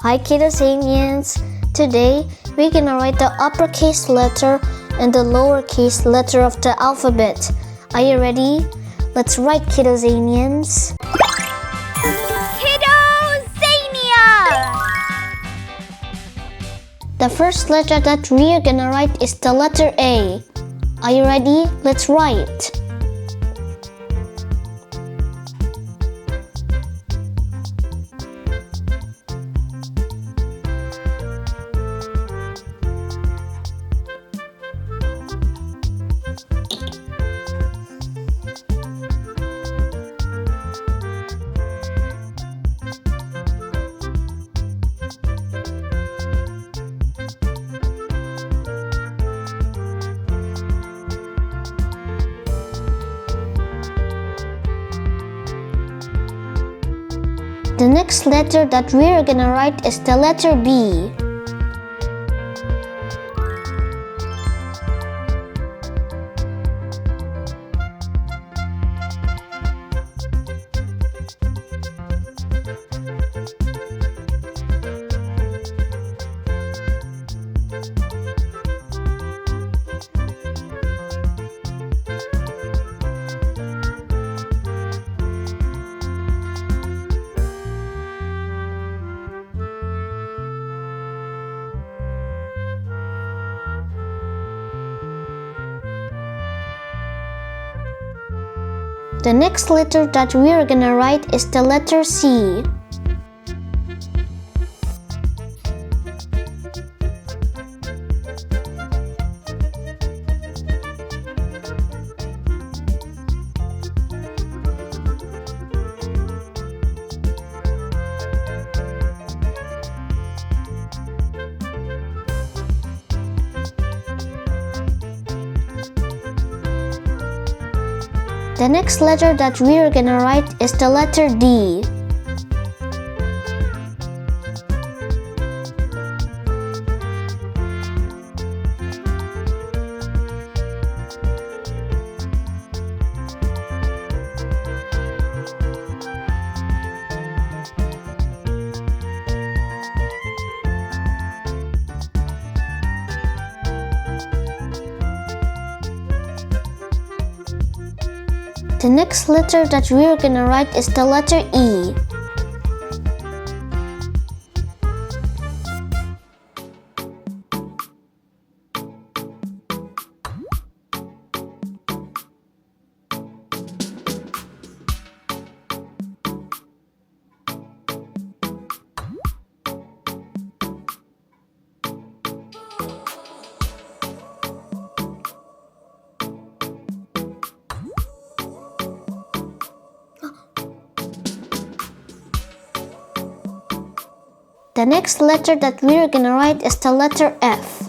Hi Kiddozanians! Today we're gonna write the uppercase letter and the lowercase letter of the alphabet. Are you ready? Let's write Kiddozanians! Kiddozania! The first letter that we're gonna write is the letter A. Are you ready? Let's write. The next letter that we're gonna write is the letter B. The next letter that we're gonna write is the letter C. The next letter that we're gonna write is the letter D. The next letter that we're gonna write is the letter E. The next letter that we're gonna write is the letter F.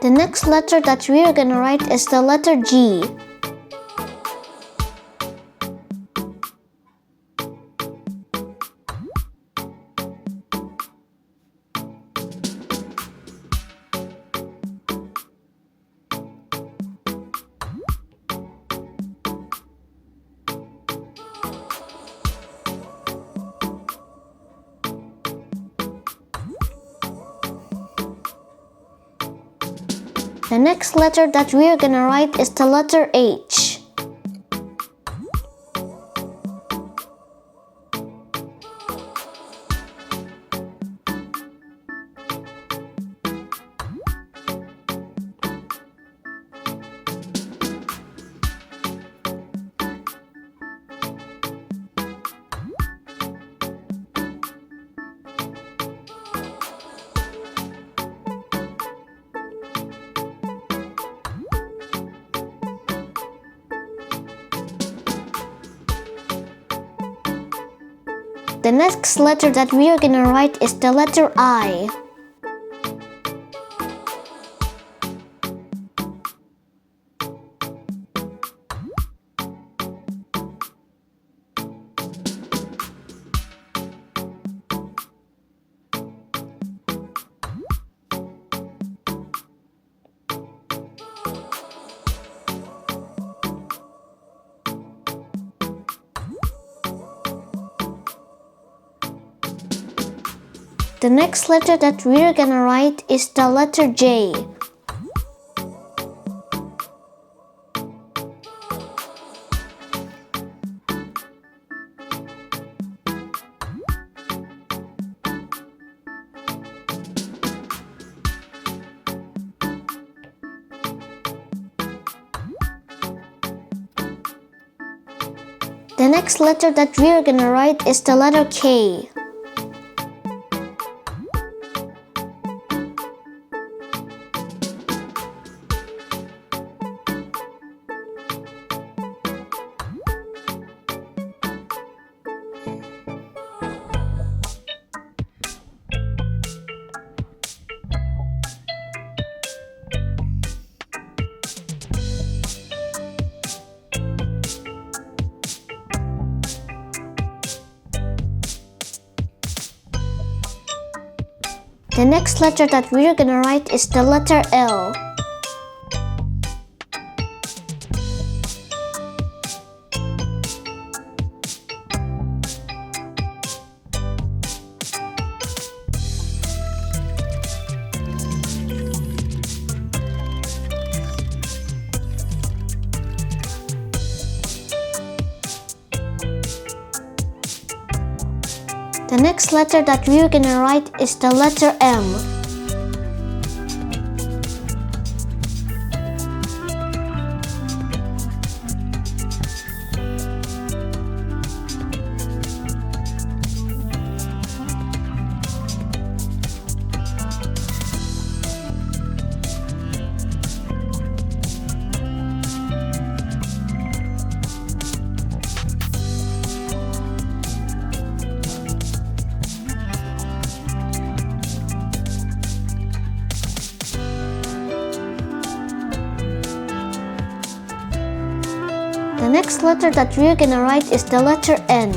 The next letter that we're gonna write is the letter G. The next letter that we're gonna write is the letter H. The next letter that we are gonna write is the letter I. The next letter that we're gonna write is the letter J. The next letter that we're gonna write is the letter K. The next letter that we're gonna write is the letter L. The next letter that we're gonna write is the letter M. The next letter that we're gonna write is the letter N.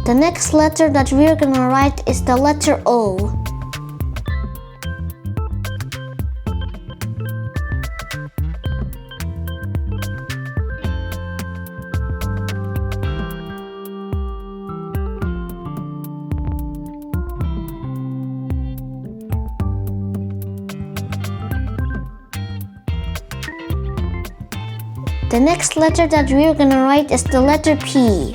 The next letter that we're gonna write is the letter O. The next letter that we're gonna write is the letter P.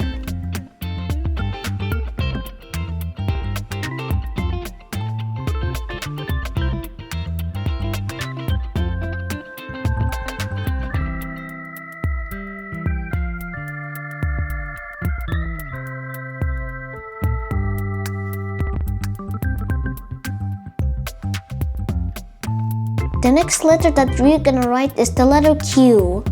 The next letter that we're gonna write is the letter Q.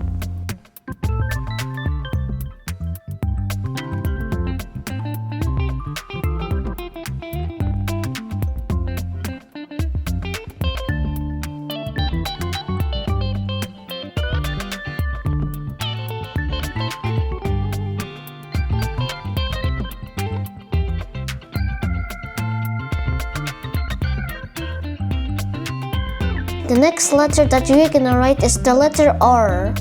The next letter that we're gonna write is the letter R.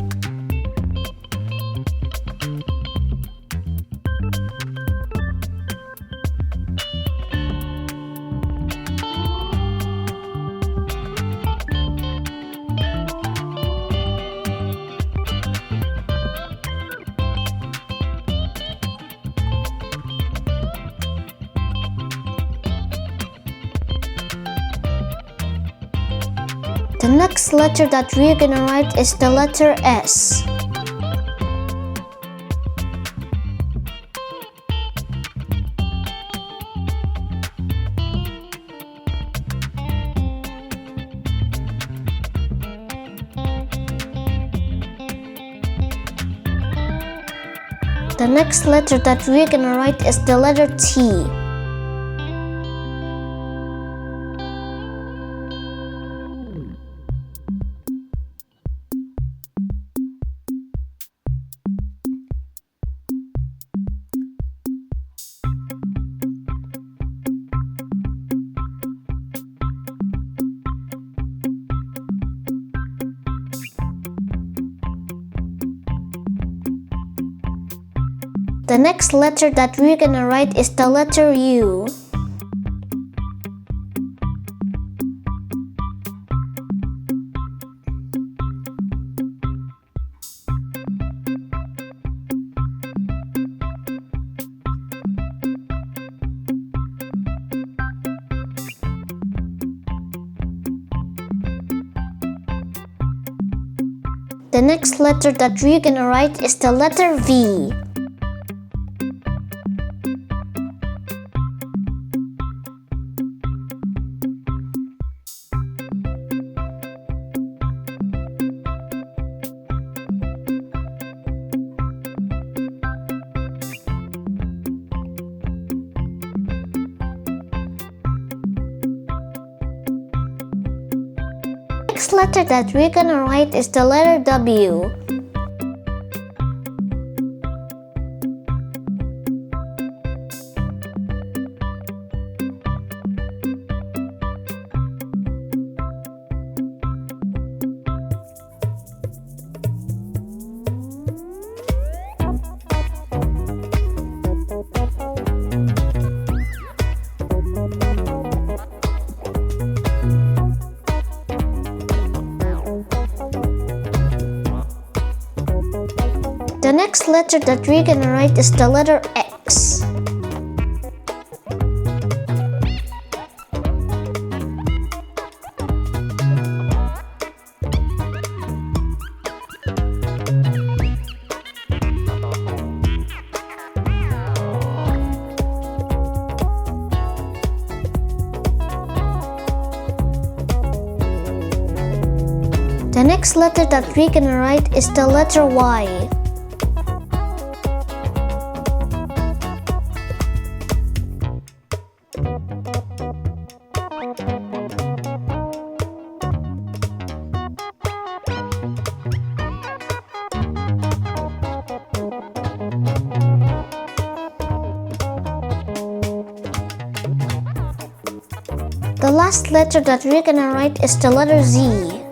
The next letter that we're gonna write is the letter S. The next letter that we're gonna write is the letter T. The next letter that we're gonna write is the letter U. The next letter that we're gonna write is the letter V. The next letter that we're gonna write is the letter W. The next letter that we're gonna write is the letter X. The next letter that we're gonna write is the letter Y. The last letter that we're gonna write is the letter Z.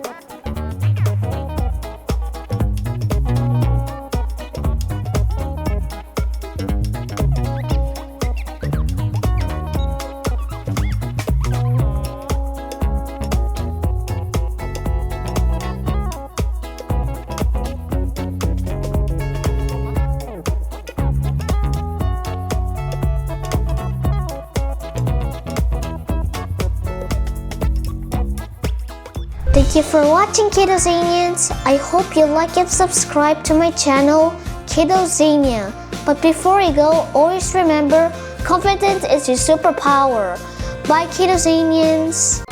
Thank you for watching, Kiddozanians. I hope you like and subscribe to my channel, Kiddozania. But before we go, always remember, confidence is your superpower. Bye, Kiddozanians.